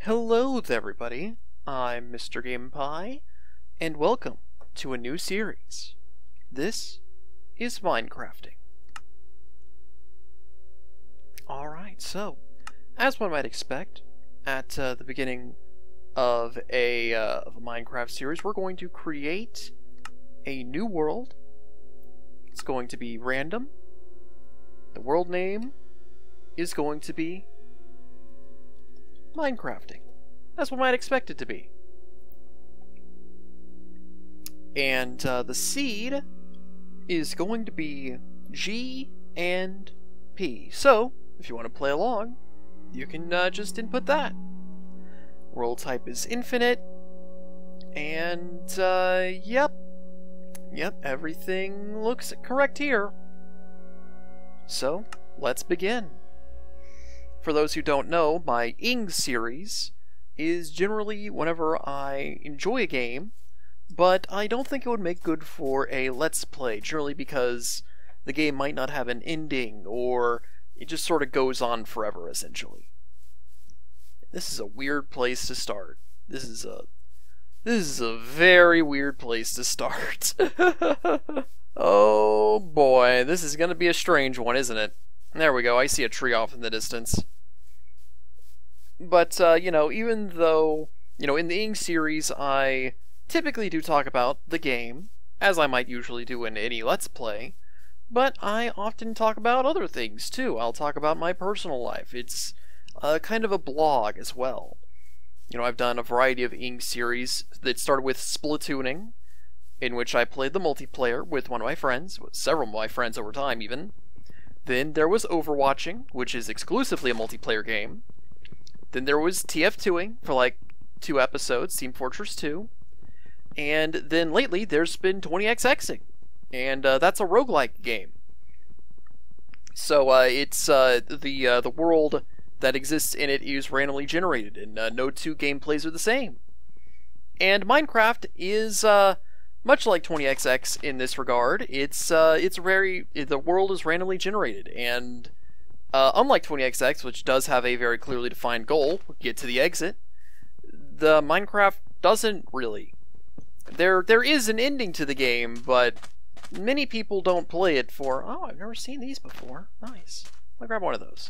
Hello there, everybody. I'm mrgameandpie, and welcome to a new series. This is Minecrafting. Alright, so, as one might expect, at the beginning of a Minecraft series, we're going to create a new world. It's going to be random. The world name is going to be Minecrafting. That's what might expect it to be. And the seed is going to be G and P. So, if you want to play along, you can just input that. World type is infinite. And, yep, everything looks correct here. So, let's begin. For those who don't know, my Ing series is generally whenever I enjoy a game, but I don't think it would make good for a Let's Play, generally because the game might not have an ending, or it just sort of goes on forever, essentially. This is a weird place to start. This is a very weird place to start. Oh boy, this is gonna be a strange one, isn't it? There we go, I see a tree off in the distance. But, even though, in the Ing series I typically do talk about the game, as I might usually do in any Let's Play, but I often talk about other things too. I'll talk about my personal life. It's kind of a blog as well. I've done a variety of Ing series that started with Splatooning, in which I played the multiplayer with one of my friends, with several of my friends over time even. Then there was Overwatching, which is exclusively a multiplayer game. Then there was TF2ing for like 2 episodes, Team Fortress 2. And then lately there's been 20xxing, and that's a roguelike game. So it's the world that exists in it is randomly generated, and no two gameplays are the same. And Minecraft is much like 20xx in this regard. The world is randomly generated, and unlike 20xx, which does have a very clearly defined goal, get to the exit, the Minecraft doesn't really. There is an ending to the game, but many people don't play it for, oh, I've never seen these before. Nice. I'll grab one of those.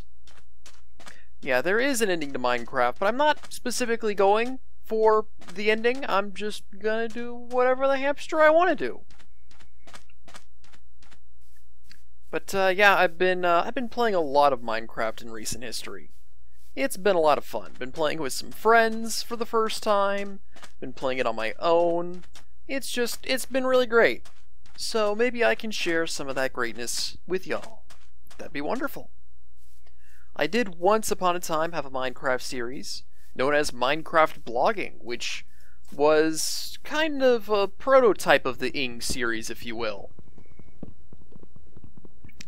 Yeah, there is an ending to Minecraft, but I'm not specifically going for the ending. I'm just gonna do whatever the hamster I want to do. But yeah, I've been playing a lot of Minecraft in recent history. It's been a lot of fun. Been playing with some friends for the first time. Been playing it on my own. It's been really great. So maybe I can share some of that greatness with y'all. That'd be wonderful. I did once upon a time have a Minecraft series known as Minecraft Blogging, which was kind of a prototype of the Ing series, if you will.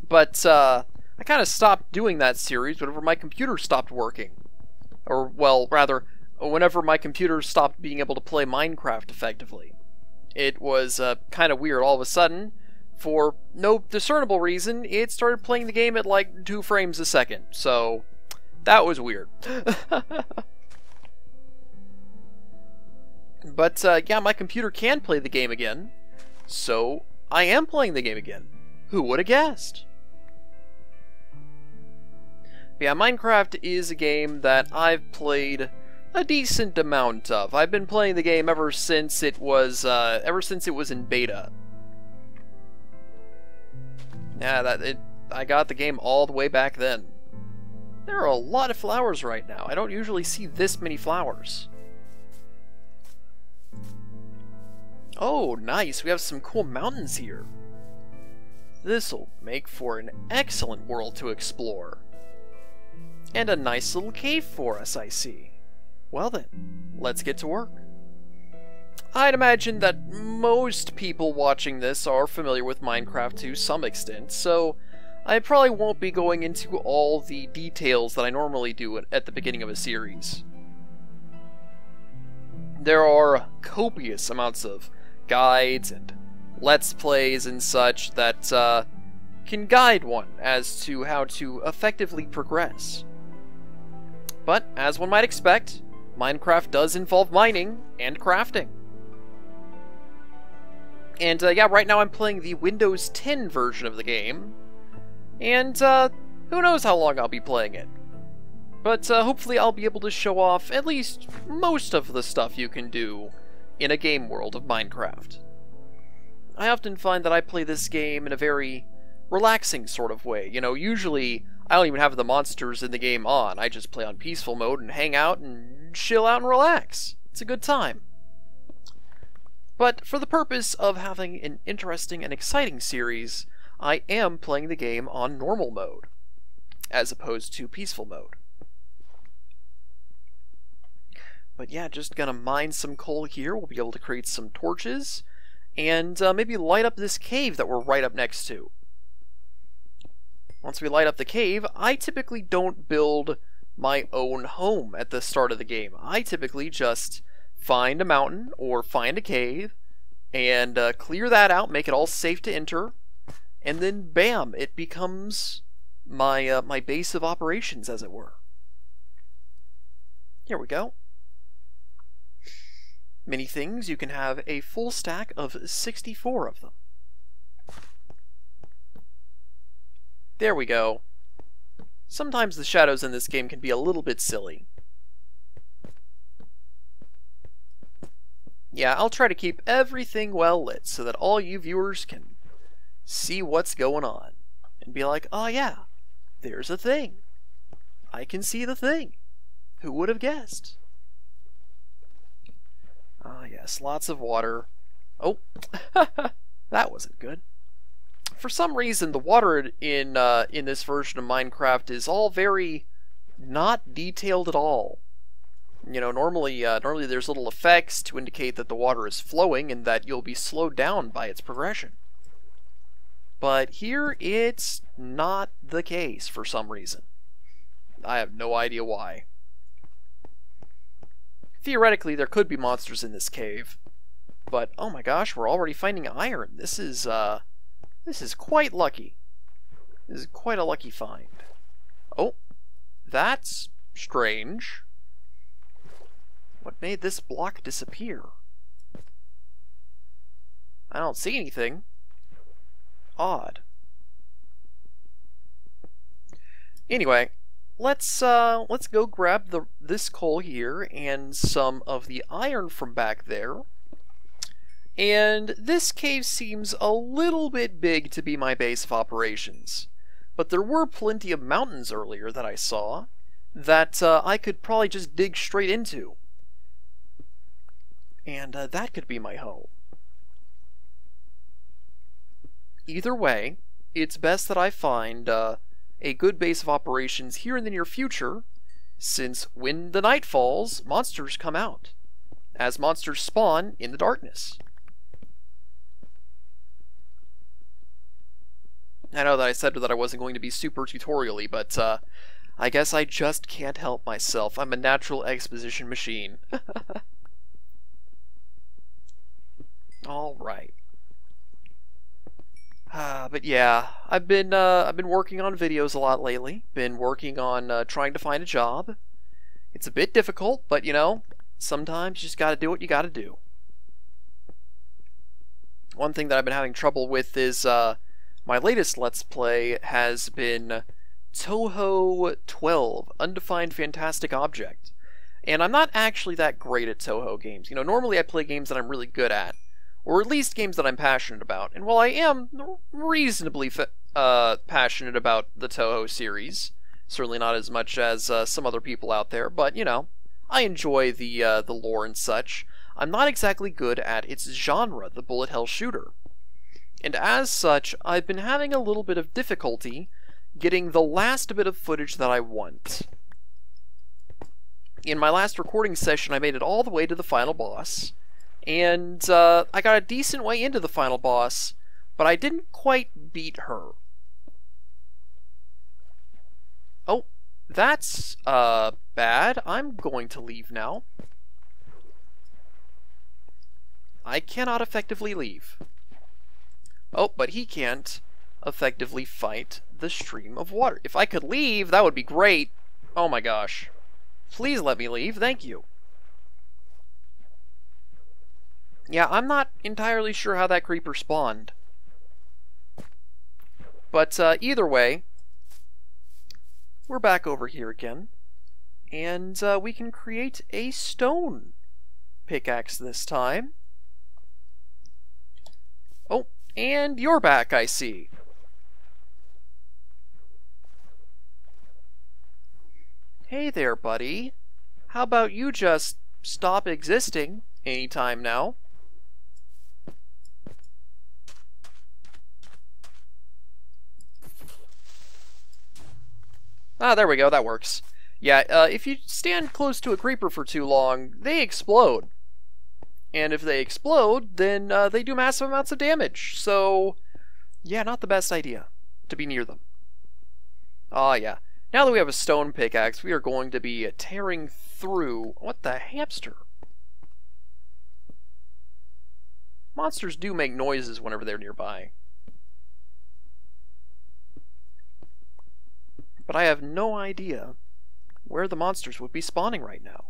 But I kind of stopped doing that series whenever my computer stopped working. Or, well, rather, whenever my computer stopped being able to play Minecraft effectively. It was kind of weird. All of a sudden, for no discernible reason, it started playing the game at like 2 frames a second. So, that was weird. But, yeah, my computer can play the game again. So, I am playing the game again. Who would have guessed? Yeah, Minecraft is a game that I've played a decent amount of. I've been playing the game ever since it was in beta. Yeah, I got the game all the way back then. There are a lot of flowers right now. I don't usually see this many flowers. Oh, nice. We have some cool mountains here. This'll make for an excellent world to explore. And a nice little cave for us, I see. Well then, let's get to work. I'd imagine that most people watching this are familiar with Minecraft to some extent, so I probably won't be going into all the details that I normally do at the beginning of a series. There are copious amounts of guides and Let's Plays and such that can guide one as to how to effectively progress. But, as one might expect, Minecraft does involve mining and crafting. And yeah, right now I'm playing the Windows 10 version of the game, and who knows how long I'll be playing it. But hopefully I'll be able to show off at least most of the stuff you can do in a game world of Minecraft. I often find that I play this game in a very relaxing sort of way. You know, usually I don't even have the monsters in the game on. I just play on peaceful mode and hang out and chill out and relax. It's a good time. But for the purpose of having an interesting and exciting series, I am playing the game on normal mode, as opposed to peaceful mode. But yeah, just gonna mine some coal here. We'll be able to create some torches, and maybe light up this cave that we're right up next to. Once we light up the cave, I typically don't build my own home at the start of the game. I typically just find a mountain or find a cave and clear that out, make it all safe to enter, and then bam, it becomes my my base of operations, as it were. Here we go. Many things, you can have a full stack of 64 of them. There we go. Sometimes the shadows in this game can be a little bit silly. Yeah, I'll try to keep everything well lit so that all you viewers can see what's going on and be like, oh yeah, there's a thing. I can see the thing. Who would have guessed? Ah yes, lots of water. Oh, that wasn't good. For some reason, the water in this version of Minecraft is all very not detailed at all. You know, normally there's little effects to indicate that the water is flowing and that you'll be slowed down by its progression. But here, it's not the case for some reason. I have no idea why. Theoretically, there could be monsters in this cave, but oh my gosh, we're already finding iron. This is quite lucky. This is quite a lucky find. Oh, that's strange. What made this block disappear? I don't see anything. Odd. Anyway, let's go grab this coal here and some of the iron from back there. And this cave seems a little bit big to be my base of operations, but there were plenty of mountains earlier that I saw that I could probably just dig straight into. And that could be my home. Either way, it's best that I find a good base of operations here in the near future, since when the night falls, monsters come out, as monsters spawn in the darkness. I know that I said that I wasn't going to be super tutorial-y, but I guess I just can't help myself. I'm a natural exposition machine. Alright. But yeah, I've been working on videos a lot lately. Been working on trying to find a job. It's a bit difficult, but you know, sometimes you just gotta do what you gotta do. One thing that I've been having trouble with is my latest Let's Play has been Touhou 12, Undefined Fantastic Object. And I'm not actually that great at Touhou games. You know, normally I play games that I'm really good at, or at least games that I'm passionate about. And while I am reasonably passionate about the Touhou series, certainly not as much as some other people out there, but, you know, I enjoy the lore and such. I'm not exactly good at its genre, the bullet hell shooter. And as such, I've been having a little bit of difficulty getting the last bit of footage that I want. In my last recording session, I made it all the way to the final boss, and I got a decent way into the final boss, but I didn't quite beat her. Oh, that's bad. I'm going to leave now. I cannot effectively leave. Oh, but he can't effectively fight the stream of water. If I could leave, that would be great. Oh my gosh. Please let me leave. Thank you. Yeah, I'm not entirely sure how that creeper spawned. But either way, we're back over here again. And we can create a stone pickaxe this time. Oh, and you're back, I see. Hey there, buddy. How about you just stop existing anytime now? Ah, there we go, that works. Yeah, if you stand close to a creeper for too long, they explode. And if they explode, then they do massive amounts of damage. So, yeah, not the best idea to be near them. Ah, yeah. Now that we have a stone pickaxe, we are going to be tearing through... What the hamster? Monsters do make noises whenever they're nearby. But I have no idea where the monsters would be spawning right now.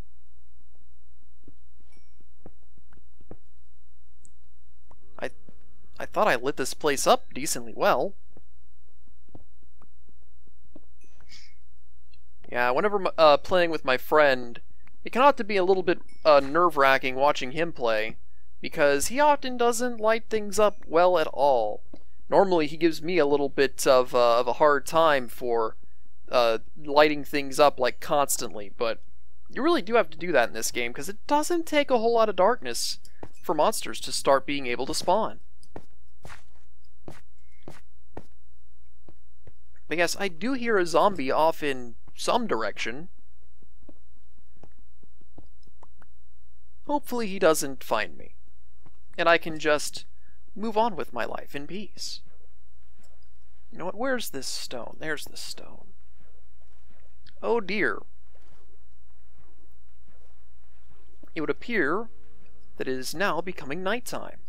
I thought I lit this place up decently well. Yeah, whenever playing with my friend, it can often be a little bit nerve-wracking watching him play, because he often doesn't light things up well at all. Normally he gives me a little bit of a hard time for lighting things up like constantly, but you really do have to do that in this game, because it doesn't take a whole lot of darkness for monsters to start being able to spawn. But yes, I do hear a zombie off in some direction. Hopefully he doesn't find me, and I can just move on with my life in peace. You know what, where's this stone? There's the stone. Oh dear. It would appear that it is now becoming nighttime.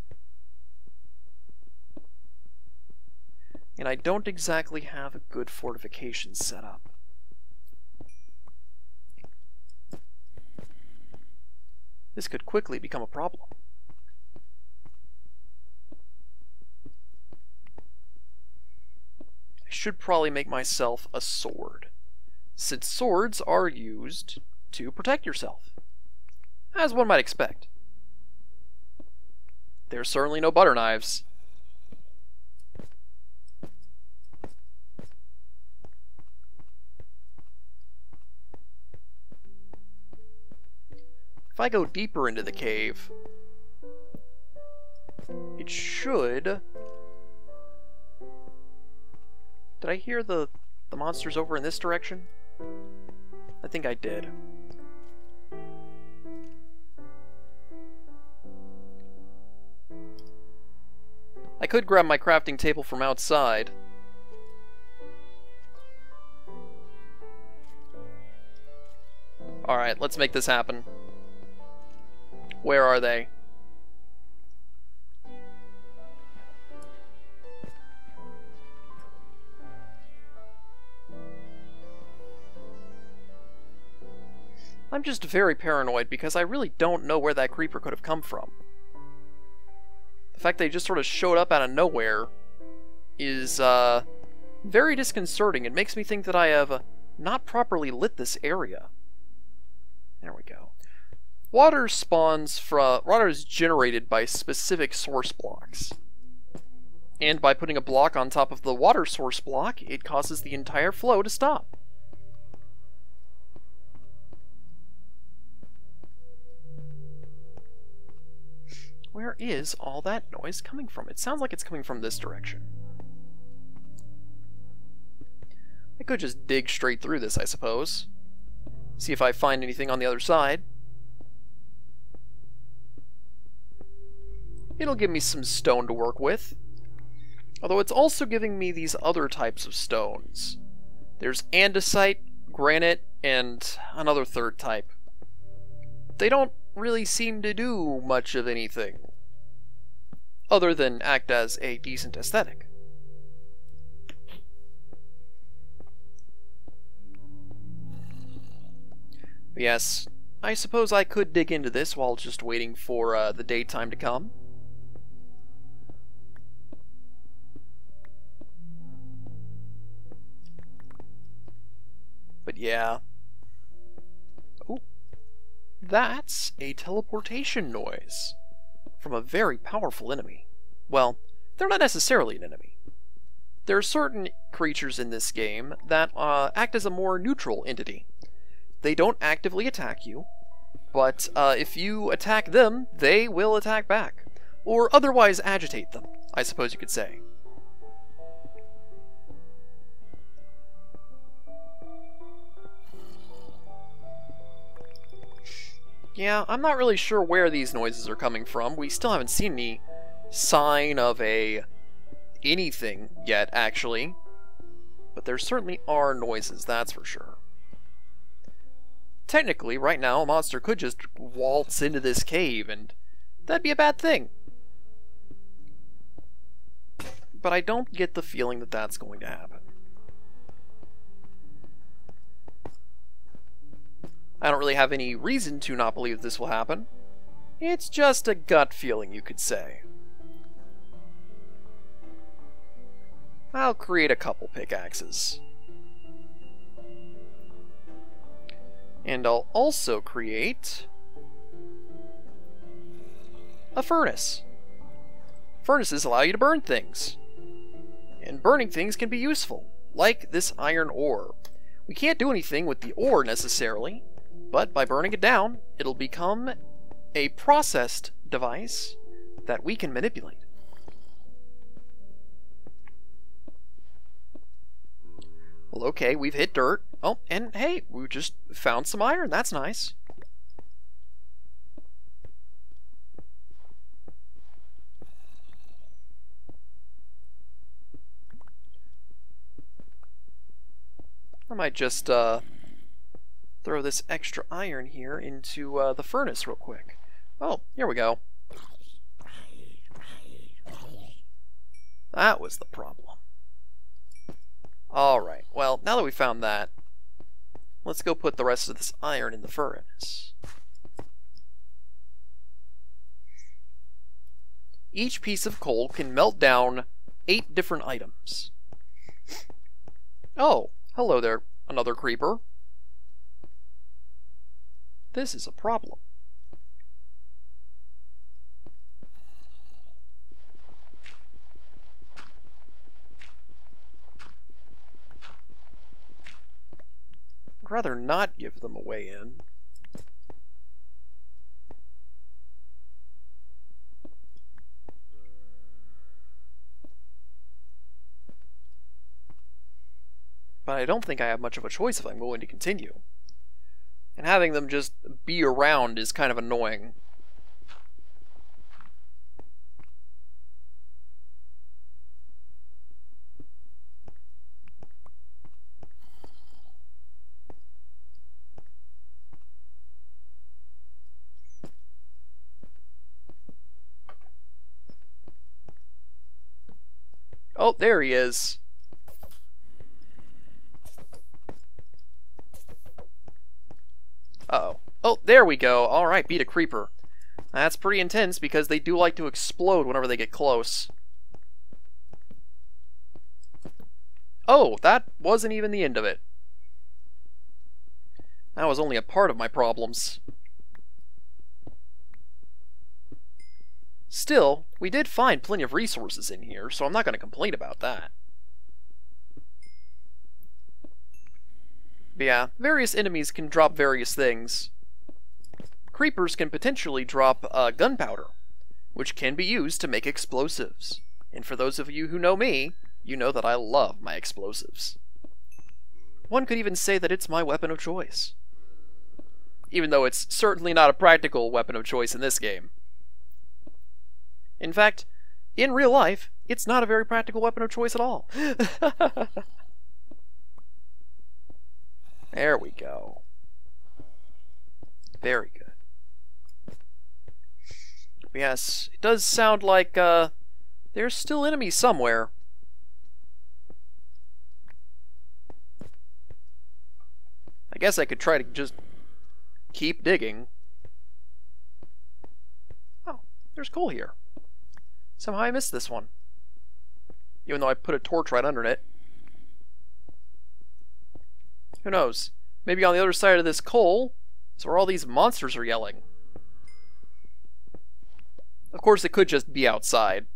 And I don't exactly have a good fortification set up. This could quickly become a problem. I should probably make myself a sword, since swords are used to protect yourself, as one might expect. There's certainly no butter knives. If I go deeper into the cave, it should... Did I hear the monsters over in this direction? I think I did. I could grab my crafting table from outside. Alright, let's make this happen. Where are they? I'm just very paranoid because I really don't know where that creeper could have come from. The fact they just sort of showed up out of nowhere is very disconcerting. It makes me think that I have not properly lit this area. There we go. Water is generated by specific source blocks. And by putting a block on top of the water source block, it causes the entire flow to stop. Where is all that noise coming from? It sounds like it's coming from this direction. I could just dig straight through this, I suppose. See if I find anything on the other side. It'll give me some stone to work with. Although it's also giving me these other types of stones. There's andesite, granite, and another third type. They don't really seem to do much of anything, other than act as a decent aesthetic. Yes, I suppose I could dig into this while just waiting for the daytime to come. But yeah. Ooh. That's a teleportation noise from a very powerful enemy. Well, they're not necessarily an enemy. There are certain creatures in this game that act as a more neutral entity. They don't actively attack you, but if you attack them, they will attack back. Or otherwise agitate them, I suppose you could say. Yeah, I'm not really sure where these noises are coming from. We still haven't seen any sign of anything yet, actually. But there certainly are noises, that's for sure. Technically, right now, a monster could just waltz into this cave, and that'd be a bad thing. But I don't get the feeling that that's going to happen. I don't really have any reason to not believe this will happen. It's just a gut feeling, you could say. I'll create a couple pickaxes. And I'll also create a furnace. Furnaces allow you to burn things. And burning things can be useful, like this iron ore. We can't do anything with the ore necessarily, but by burning it down, it'll become a processed device that we can manipulate. Well, okay, we've hit dirt. Oh, and hey, we just found some iron. That's nice. I might just throw this extra iron here into the furnace real quick. Oh, here we go. That was the problem. Alright, well, now that we found that, let's go put the rest of this iron in the furnace. Each piece of coal can melt down 8 different items. Oh, hello there, another creeper. This is a problem. I'd rather not give them a way in. But I don't think I have much of a choice if I'm going to continue. And having them just be around is kind of annoying. Oh, there he is. Uh-oh. Oh, there we go. Alright, beat a creeper. That's pretty intense because they do like to explode whenever they get close. Oh, that wasn't even the end of it. That was only a part of my problems. Still, we did find plenty of resources in here, so I'm not going to complain about that. But yeah, various enemies can drop various things. Creepers can potentially drop gunpowder, which can be used to make explosives. And for those of you who know me, you know that I love my explosives. One could even say that it's my weapon of choice. Even though it's certainly not a practical weapon of choice in this game. In fact, in real life, it's not a very practical weapon of choice at all. There we go. Very good. Yes, it does sound like there's still enemies somewhere. I guess I could try to just keep digging. Oh, there's coal here. Somehow I missed this one. Even though I put a torch right under it. Who knows? Maybe on the other side of this coal is where all these monsters are yelling. Of course, it could just be outside.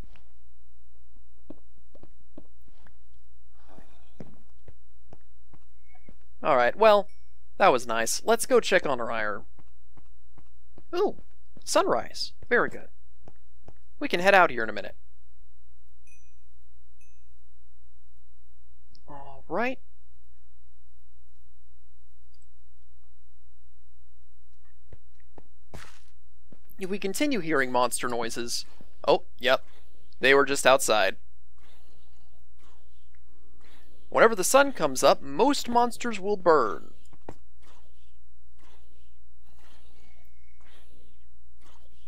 Alright, well, that was nice. Let's go check on our iron. Ooh, sunrise. Very good. We can head out here in a minute. Alright. If we continue hearing monster noises... Oh, yep. They were just outside. Whenever the sun comes up, most monsters will burn.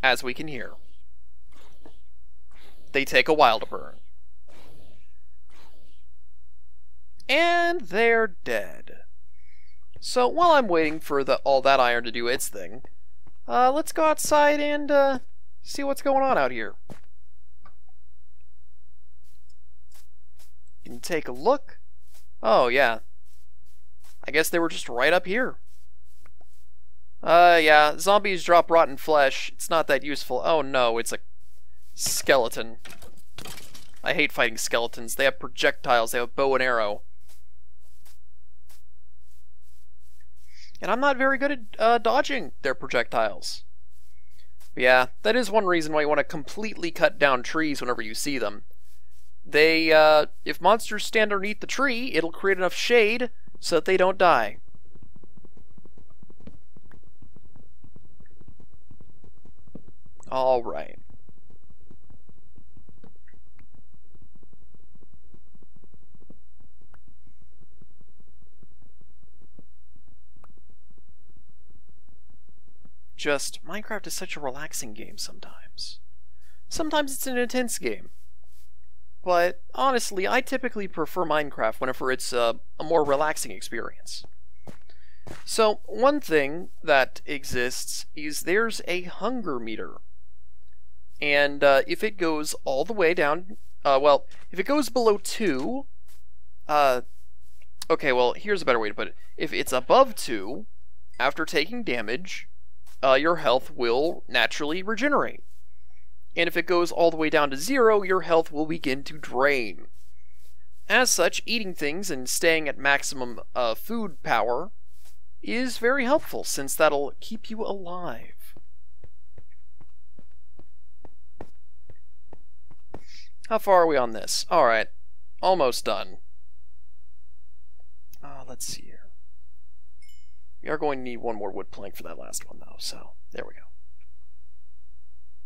As we can hear. They take a while to burn. And they're dead. So while I'm waiting for all that iron to do its thing, let's go outside and see what's going on out here. You can take a look. Oh, yeah. I guess they were just right up here. Yeah, zombies drop rotten flesh. It's not that useful. Oh no, it's a skeleton. I hate fighting skeletons. They have projectiles, they have bow and arrow. And I'm not very good at dodging their projectiles. But yeah, that is one reason why you want to completely cut down trees whenever you see them. They, if monsters stand underneath the tree, it'll create enough shade so that they don't die. Alright. Minecraft is such a relaxing game sometimes. Sometimes it's an intense game. But honestly, I typically prefer Minecraft whenever it's a more relaxing experience. So, one thing that exists is there's a hunger meter. And if it goes all the way down, well, if it goes below 2, okay, well, here's a better way to put it. If it's above 2, after taking damage, your health will naturally regenerate. And if it goes all the way down to 0, your health will begin to drain. As such, eating things and staying at maximum food power is very helpful, since that'll keep you alive. How far are we on this? Alright, almost done. Let's see here. We are going to need one more wood plank for that last one, though, so there we go.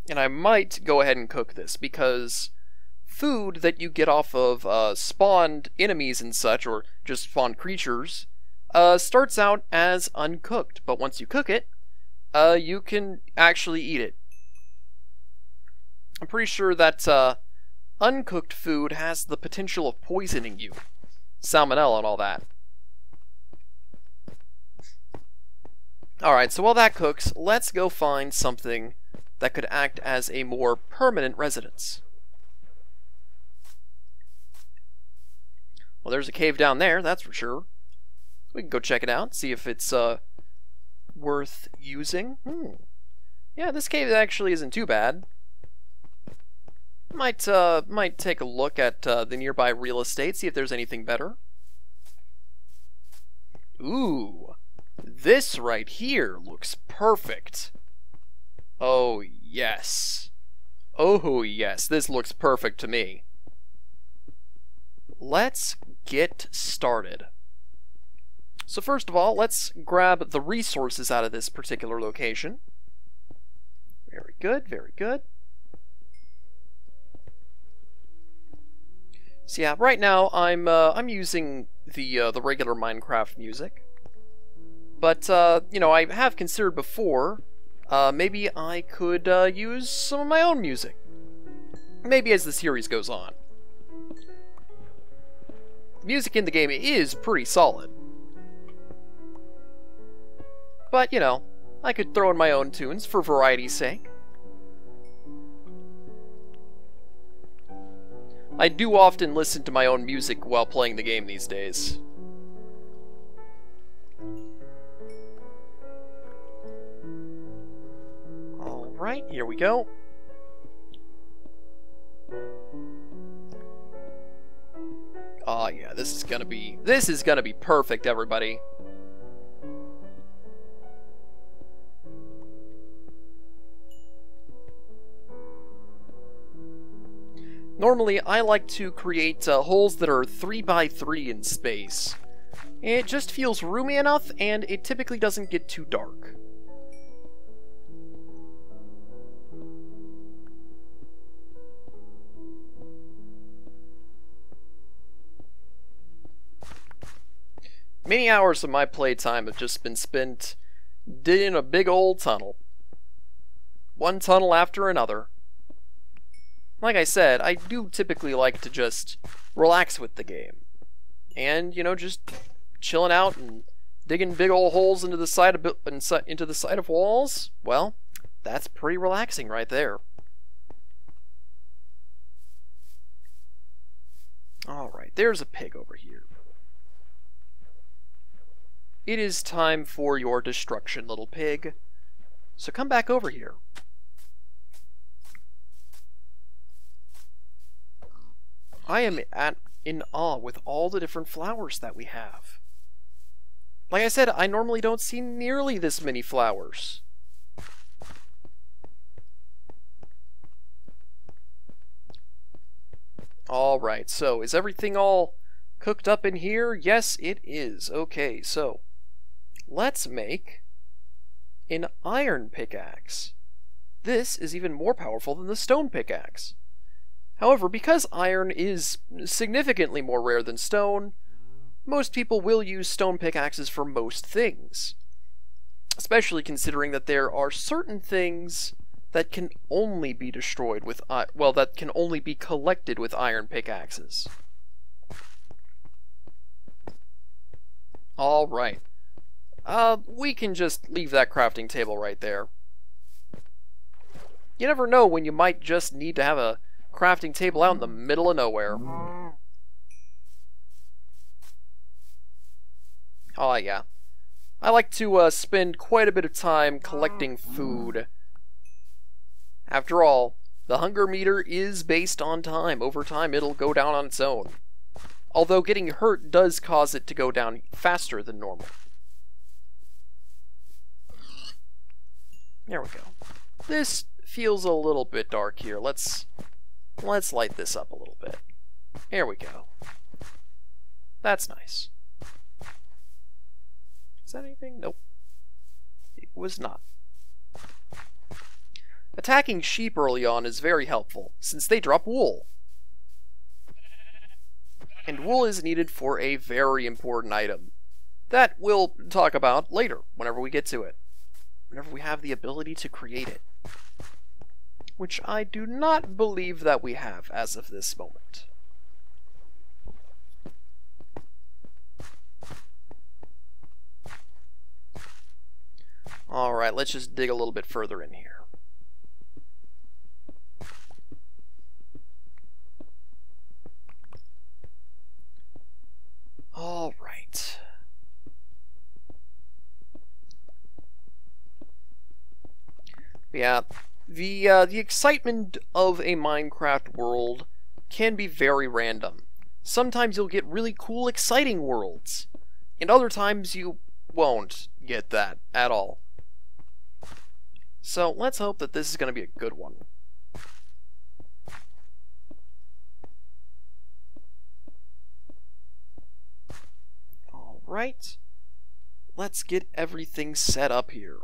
And I might go ahead and cook this, because food that you get off of spawned enemies and such, or just spawned creatures, starts out as uncooked, but once you cook it, you can actually eat it. I'm pretty sure that uncooked food has the potential of poisoning you. Salmonella and all that. Alright, so while that cooks, let's go find something that could act as a more permanent residence. Well, there's a cave down there, that's for sure. We can go check it out, see if it's worth using. Yeah, this cave actually isn't too bad. Might take a look at the nearby real estate, see if there's anything better. Ooh, this right here looks perfect. Oh yes. Oh yes, this looks perfect to me. Let's get started. So first of all, let's grab the resources out of this particular location. Very good, very good. So yeah, right now I'm using the regular Minecraft music, but you know, I have considered before maybe I could use some of my own music. Maybe as the series goes on. The music in the game is pretty solid, but you know, I could throw in my own tunes for variety's sake. I do often listen to my own music while playing the game these days. Alright, here we go. Oh yeah, this is gonna be perfect, everybody. Normally, I like to create holes that are 3 by 3 in space. It just feels roomy enough, and it typically doesn't get too dark. Many hours of my playtime have just been spent digging a big old tunnel. One tunnel after another. Like I said, I do typically like to just relax with the game. And, you know, just chilling out and digging big old holes into the side of walls, well, that's pretty relaxing right there. Alright, there's a pig over here. It is time for your destruction, little pig. So come back over here. I am in awe with all the different flowers that we have. Like I said, I normally don't see nearly this many flowers. Alright, so is everything all cooked up in here? Yes, it is. Okay, so let's make an iron pickaxe. This is even more powerful than the stone pickaxe. However, because iron is significantly more rare than stone, most people will use stone pickaxes for most things. Especially considering that there are certain things that can only be destroyed with, that can only be collected with iron pickaxes. Alright. We can just leave that crafting table right there. You never know when you might just need to have a crafting table out in the middle of nowhere. Oh yeah. I like to spend quite a bit of time collecting food. After all, the hunger meter is based on time. Over time, it'll go down on its own. Although getting hurt does cause it to go down faster than normal. There we go. This feels a little bit dark here. Let's light this up a little bit. There we go. That's nice. Is that anything? Nope. It was not. Attacking sheep early on is very helpful, since they drop wool. And wool is needed for a very important item. That we'll talk about later, whenever we get to it. Whenever we have the ability to create it. Which I do not believe that we have as of this moment. Alright, let's just dig a little bit further in here. Alright. Yeah, the excitement of a Minecraft world can be very random. Sometimes you'll get really cool, exciting worlds, and other times you won't get that at all. So let's hope that this is going to be a good one. Alright, let's get everything set up here.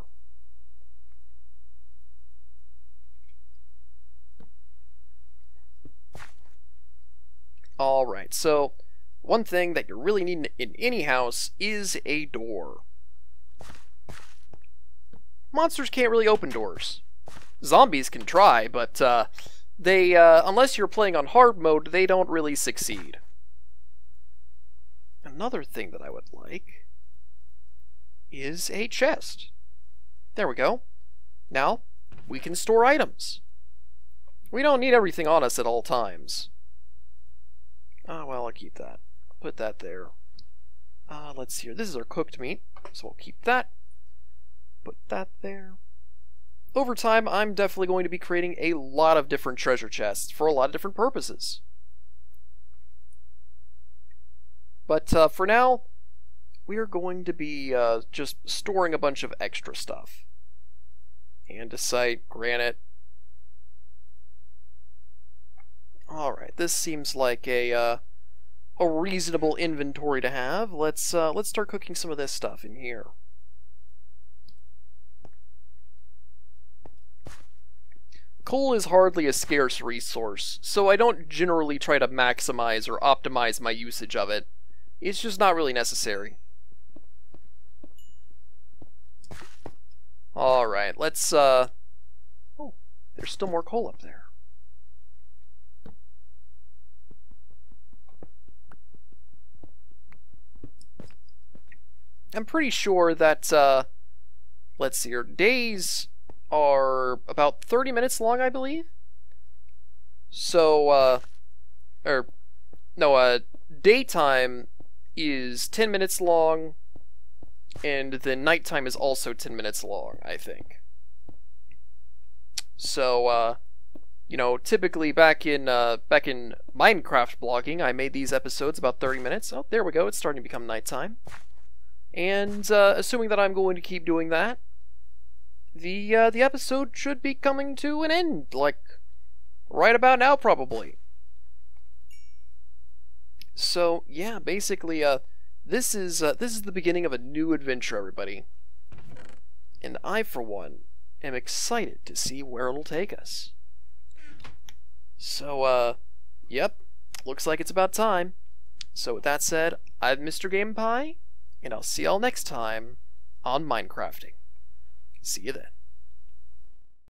Alright, so one thing that you really need in any house is a door. Monsters can't really open doors. Zombies can try, but unless you're playing on hard mode, they don't really succeed. Another thing that I would like is a chest. There we go. Now, we can store items. We don't need everything on us at all times. Oh, well, I'll keep that. Put that there. Let's see here. This is our cooked meat, so we'll keep that. Put that there. Over time, I'm definitely going to be creating a lot of different treasure chests for a lot of different purposes. But for now, we are going to be just storing a bunch of extra stuff. Andesite, granite. Alright, this seems like a reasonable inventory to have. Let's start cooking some of this stuff in here. Coal is hardly a scarce resource, so I don't generally try to maximize or optimize my usage of it. It's just not really necessary. Alright, let's, oh, there's still more coal up there. I'm pretty sure that, let's see here, days are about 30 minutes long, I believe. So, daytime is 10 minutes long, and then nighttime is also 10 minutes long, I think. So, you know, typically back in Minecraft blogging, I made these episodes about 30 minutes. Oh, there we go, it's starting to become nighttime. And, assuming that I'm going to keep doing that, the episode should be coming to an end, like, right about now, probably. So, yeah, basically, this is the beginning of a new adventure, everybody. And I, for one, am excited to see where it'll take us. So, yep, looks like it's about time. So with that said, I'm mrgameandpie, and I'll see y'all next time on Minecrafting. See you then.